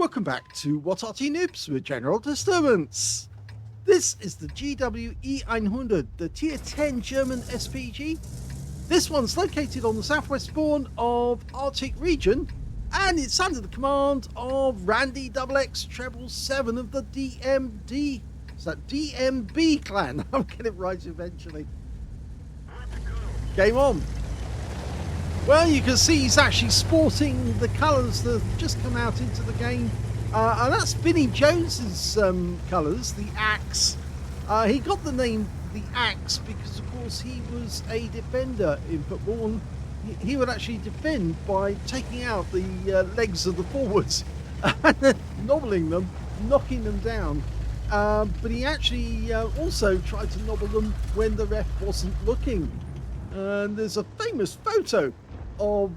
Welcome back to What Arty Noobs with General Disturbance. This is the GWE100, the Tier 10 German SPG. This one's located on the southwest spawn of Arctic region, and it's under the command of randyxx777 of the DMD. Is that DMB clan? I'll get it right eventually. Game on. Well, you can see he's actually sporting the colours that have just come out into the game. And that's Vinnie Jones's colours, the Axe. He got the name the Axe because, of course, he was a defender in football. And he would actually defend by taking out the legs of the forwards and nobbling them, knocking them down. But he actually also tried to nobble them when the ref wasn't looking. And there's a famous photo of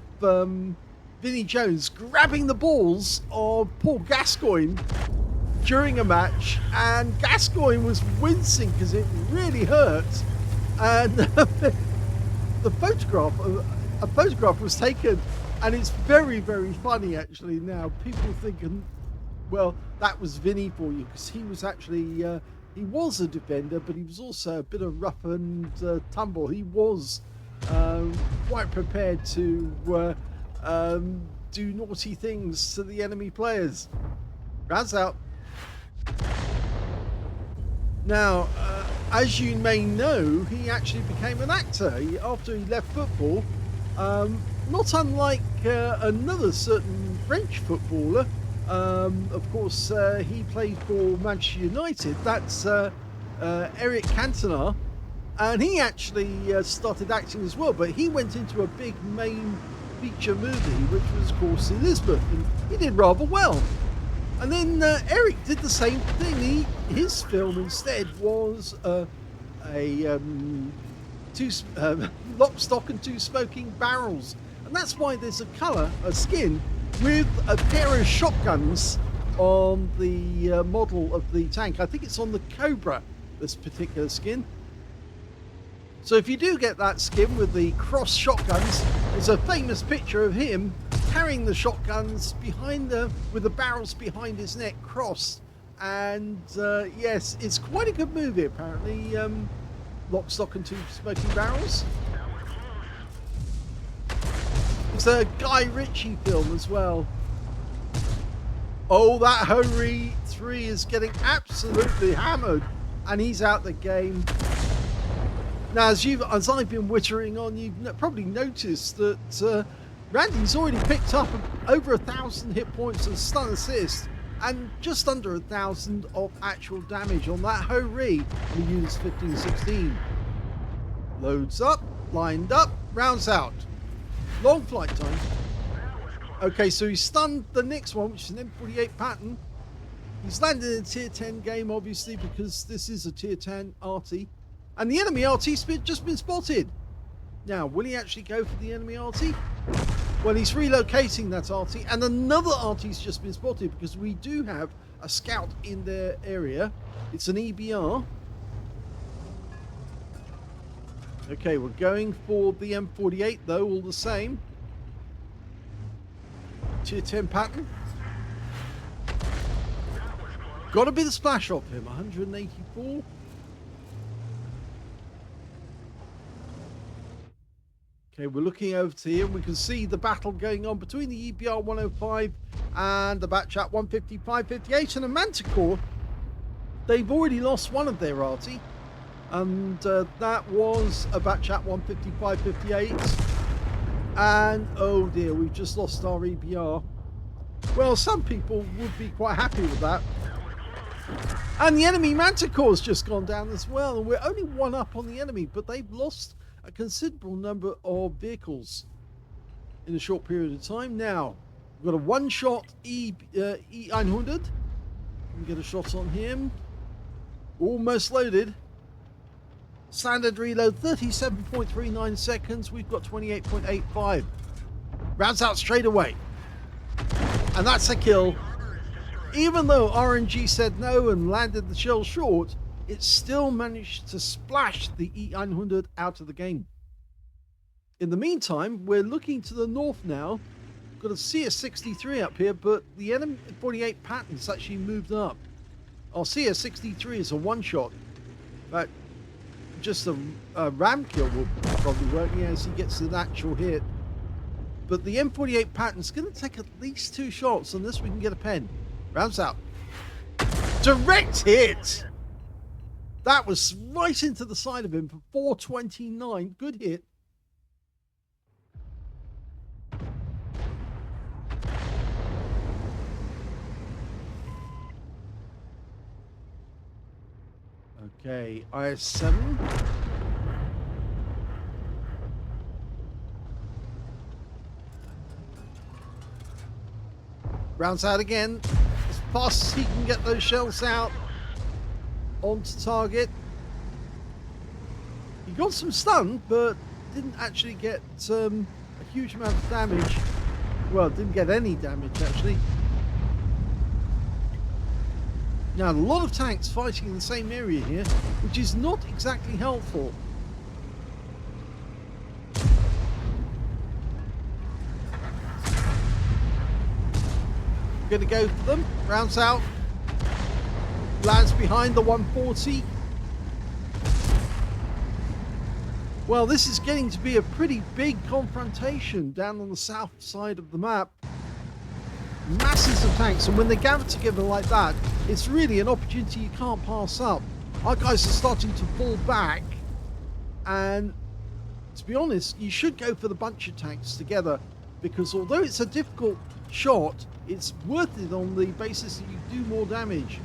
Vinnie Jones grabbing the balls of Paul Gascoigne during a match, and Gascoigne was wincing because it really hurt. And a photograph was taken, and it's very, very funny actually. Now people thinking, well, that was Vinnie for you, because he was actually he was a defender, but he was also a bit of rough and tumble. He was quite prepared to do naughty things to the enemy players. Rounds out. Now, as you may know, he actually became an actor after he left football. Not unlike another certain French footballer. Of course, he played for Manchester United. That's Eric Cantona. And he actually started acting as well, but he went into a big main feature movie, which was, of course, Elizabeth, and he did rather well. And then Eric did the same thing. His film instead was Lock, Stock and Two Smoking Barrels. And that's why there's a skin with a pair of shotguns on the model of the tank. I think it's on the Cobra, this particular skin. So if you do get that skin with the cross shotguns, there's a famous picture of him carrying the shotguns with the barrels behind his neck crossed. And yes, it's quite a good movie apparently. Lock, Stock and Two Smoking Barrels. It's a Guy Ritchie film as well. Oh, that Hori 3 is getting absolutely hammered, and he's out the game. Now, as I've been wittering on, you've probably noticed that Randy's already picked up over 1,000 hit points and stun assist, and just under 1,000 of actual damage on that Hori in the units 15-16. Loads up, lined up, rounds out. Long flight time. Okay, so he's stunned the next one, which is an M48 pattern. He's landed in a tier 10 game, obviously, because this is a tier 10 Arty. And the enemy Arty's just been spotted. Now, will he actually go for the enemy Arty? Well, he's relocating that Arty, and another Arty's just been spotted, because we do have a scout in their area. It's an EBR. Okay, we're going for the M48 though, all the same. Tier 10 pattern. Got a bit of splash off him, 184. Okay, we're looking over to here, and we can see the battle going on between the EBR 105 and the Batchat 155-58, and a Manticore. They've already lost one of their Arty, and that was a Batchat 155-58. And oh dear, we've just lost our EBR. Well, some people would be quite happy with that. And the enemy Manticore's just gone down as well, and we're only one up on the enemy, but they've lost a considerable number of vehicles in a short period of time. Now, we've got a one-shot E900. We get a shot on him. Almost loaded. Standard reload, 37.39 seconds. We've got 28.85. Rounds out straight away. And that's a kill. Even though RNG said no and landed the shell short, it still managed to splash the E900 out of the game. In the meantime, we're looking to the north now got a CS63 up here, but the NM48 pattern's actually moved up. Our CS63 is a one-shot, but just a ram kill will probably work, as he gets an actual hit. But the M48 pattern's going to take at least 2 shots, unless we can get a pen. Rounds out. Direct hit! That was right into the side of him for 429. Good hit. Okay, IS-7. Rounds out again. As fast as he can get those shells out onto target. He got some stun, but didn't actually get a huge amount of damage. Well, didn't get any damage, actually. Now, a lot of tanks fighting in the same area here, which is not exactly helpful. Going to go for them. Rounds out. Lands behind the 140. Well, this is getting to be a pretty big confrontation down on the south side of the map. Masses of tanks, and when they gather together like that, it's really an opportunity you can't pass up. Our guys are starting to fall back, and to be honest, you should go for the bunch of tanks together, because although it's a difficult shot, it's worth it on the basis that you do more damage.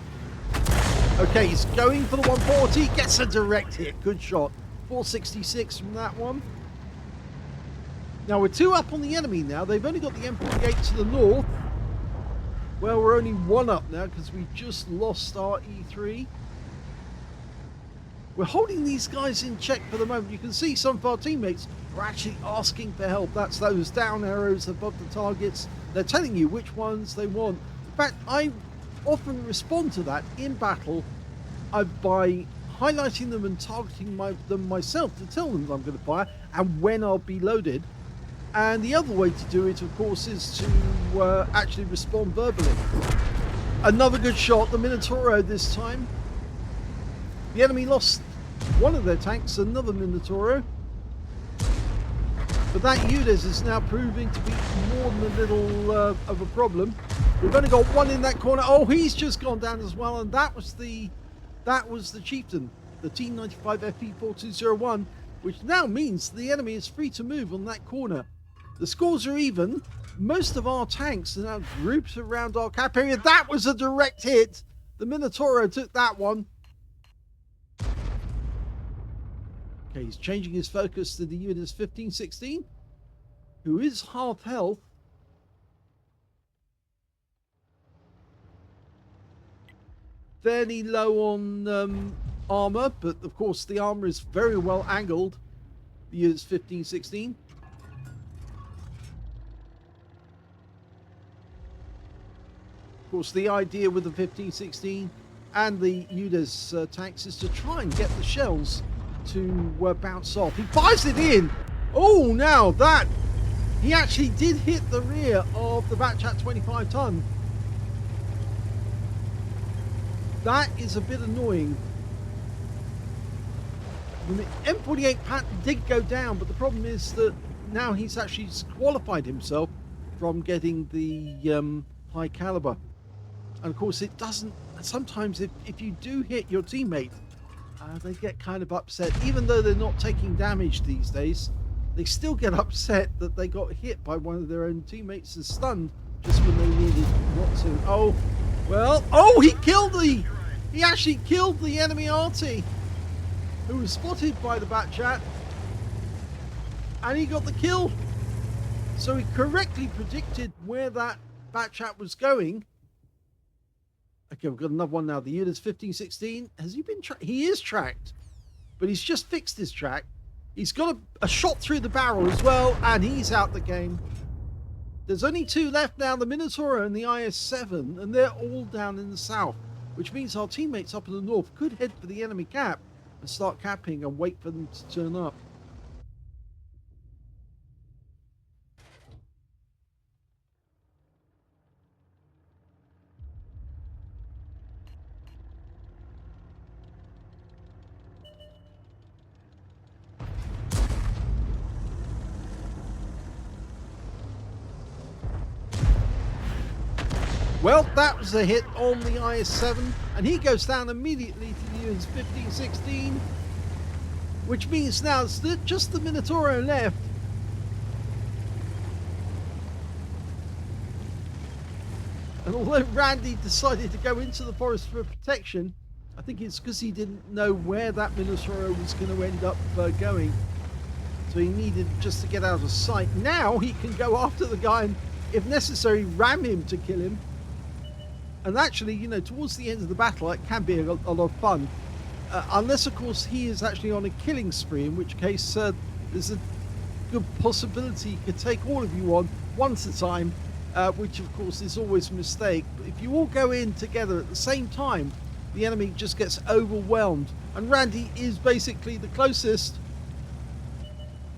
Okay, he's going for the 140, gets a direct hit. Good shot. 466 from that one. Now we're 2 up on the enemy now. They've only got the M48 to the north. Well, we're only 1 up now because we just lost our E3. We're holding these guys in check for the moment. You can see some of our teammates are actually asking for help. That's those down arrows above the targets. They're telling you which ones they want. In fact, I often respond to that in battle by highlighting them and targeting them myself to tell them I'm going to fire and when I'll be loaded. And the other way to do it, of course, is to actually respond verbally. Another good shot, the Minotauro this time. The enemy lost one of their tanks, another Minotauro. But that UDES is now proving to be more than a little of a problem. We've only got one in that corner. Oh, he's just gone down as well, and that was the Chieftain, the T95 FE4201, which now means the enemy is free to move on that corner. The scores are even. Most of our tanks are now grouped around our cap area. That was a direct hit. The Minotauro took that one. Okay, he's changing his focus to the UDES 1516, who is half health. Fairly low on armor, but of course the armor is very well angled. The UDES 1516. Of course, the idea with the 1516 and the UDES tanks is to try and get the shells to bounce off. He fires it in. Oh, now that he actually did hit the rear of the Batchat 25 ton. That is a bit annoying. The M48 pattern did go down, but the problem is that now he's actually disqualified himself from getting the high caliber. And of course it doesn't, sometimes if you do hit your teammate, they get kind of upset. Even though they're not taking damage these days, they still get upset that they got hit by one of their own teammates and stunned just when they needed not to. Oh, well, oh, he actually killed the enemy Arty, who was spotted by the Batchat, and he got the kill. So he correctly predicted where that Batchat was going. Okay, we've got another one now. The UDES 1516. Has he been tracked? He is tracked, but he's just fixed his track. He's got a shot through the barrel as well, and he's out the game. There's only 2 left now, the Minotauro and the IS-7, and they're all down in the south, which means our teammates up in the north could head for the enemy cap and start capping and wait for them to turn up. Well, that was a hit on the IS-7, and he goes down immediately to the units 15-16, which means now it's just the Minotauro left. And although Randy decided to go into the forest for protection, I think it's because he didn't know where that Minotauro was going to end up going. So he needed just to get out of sight. Now he can go after the guy and, if necessary, ram him to kill him. And actually, you know, towards the end of the battle, it can be a lot of fun. Unless, of course, he is actually on a killing spree, in which case there's a good possibility he could take all of you on once at a time, which, of course, is always a mistake. But if you all go in together at the same time, the enemy just gets overwhelmed. And Randy is basically the closest.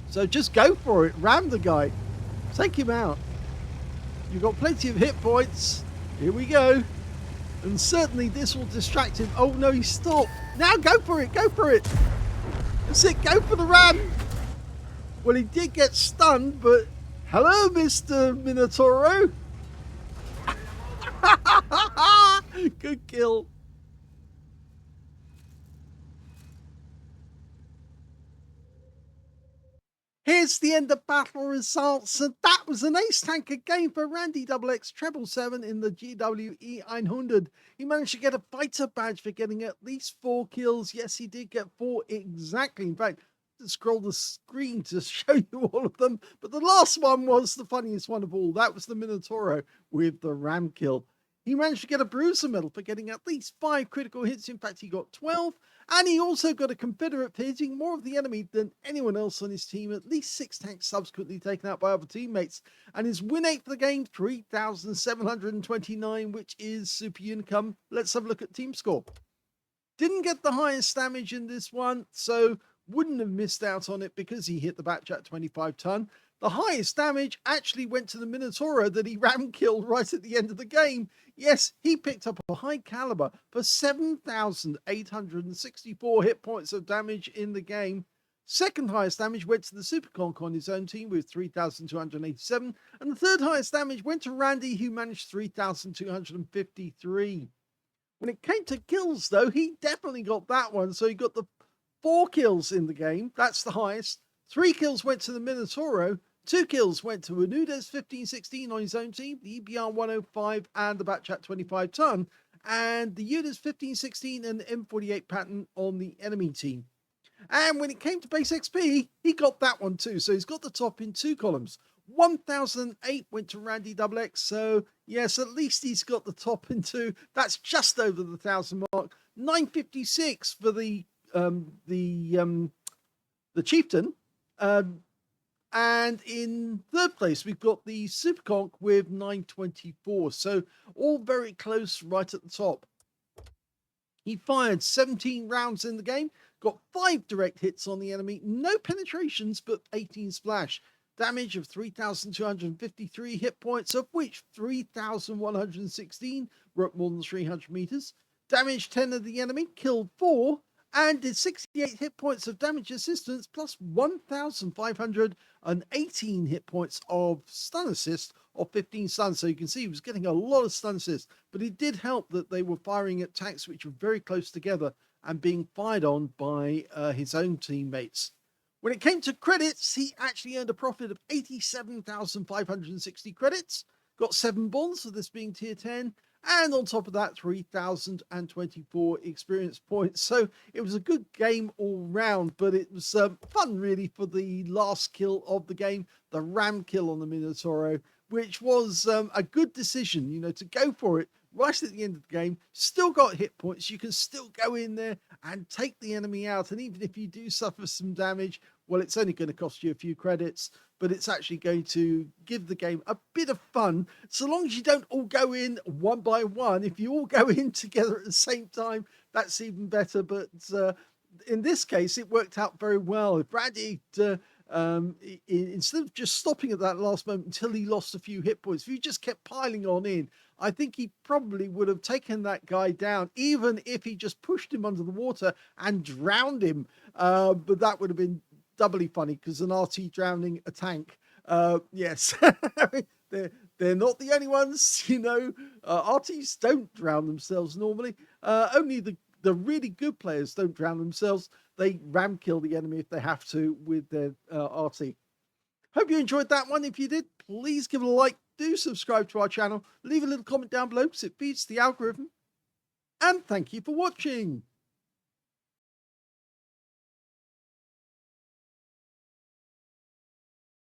So just go for it. Ram the guy. Take him out. You've got plenty of hit points. Here we go. And certainly this will distract him. Oh no, he stopped. Now go for it. Go for it. That's it. Go for the ram. Well, he did get stunned, but hello, Mr. Minotauro. Good kill. Here's the end of battle results, and that was an ace tanker game for Randy XX777 in the GWE 100. He managed to get a fighter badge for getting at least 4 kills. Yes, he did get 4 exactly. In fact, to scroll the screen to show you all of them, but the last one was the funniest one of all. That was the Minotauro with the ram kill. He managed to get a bruiser medal for getting at least 5 critical hits. In fact, he got 12. And he also got a Confederate for hitting more of the enemy than anyone else on his team. At least 6 tanks subsequently taken out by other teammates. And his win rate for the game, 3,729, which is super income. Let's have a look at team score. Didn't get the highest damage in this one, so wouldn't have missed out on it because he hit the batch at 25 ton. The highest damage actually went to the Minotauro that he ram killed right at the end of the game. Yes, he picked up a high caliber for 7,864 hit points of damage in the game. Second highest damage went to the Superconk on his own team with 3,287. And the third highest damage went to Randy, who managed 3,253. When it came to kills, though, he definitely got that one. So he got the 4 kills in the game. That's the highest. 3 kills went to the Minotauro. 2 kills went to Anudes 1516 on his own team, the EBR 105 and the Batchat 25 ton, and the Udas 1516 and the M48 pattern on the enemy team. And when it came to base XP, he got that one too. So he's got the top in 2 columns. 1008 went to Randy XX. So yes, at least he's got the top in 2. That's just over the 1,000 mark. 956 for the Chieftain. And in third place, we've got the Superconk with 924. So all very close right at the top. He fired 17 rounds in the game, got 5 direct hits on the enemy, no penetrations, but 18 splash. Damage of 3,253 hit points, of which 3,116 were at more than 300 meters. Damaged 10 of the enemy, killed 4. And did 68 hit points of damage assistance plus 1,518 hit points of stun assist of 15 stuns. So you can see he was getting a lot of stun assist, but it did help that they were firing at tanks which were very close together and being fired on by his own teammates. When it came to credits, he actually earned a profit of 87,560 credits, got 7 bonds for this being tier 10. And on top of that, 3,024 experience points. So it was a good game all round, but it was fun really for the last kill of the game, the ram kill on the Minotauro, which was a good decision, you know, to go for it right at the end of the game. Still got hit points. You can still go in there and take the enemy out. And even if you do suffer some damage, well, it's only going to cost you a few credits, but it's actually going to give the game a bit of fun, so long as you don't all go in one by one. If you all go in together at the same time, that's even better. But in this case, it worked out very well. If Randy, instead of just stopping at that last moment until he lost a few hit points, if you just kept piling on in, I think he probably would have taken that guy down, even if he just pushed him under the water and drowned him. But that would have been doubly funny, because an Arty drowning a tank, yes, They're not the only ones, you know. Arties don't drown themselves normally. Only the really good players don't drown themselves. They ram kill the enemy if they have to with their Arty. Hope you enjoyed that one. If you did, please give it a like. Do subscribe to our channel. Leave a little comment down below because it feeds the algorithm. And thank you for watching.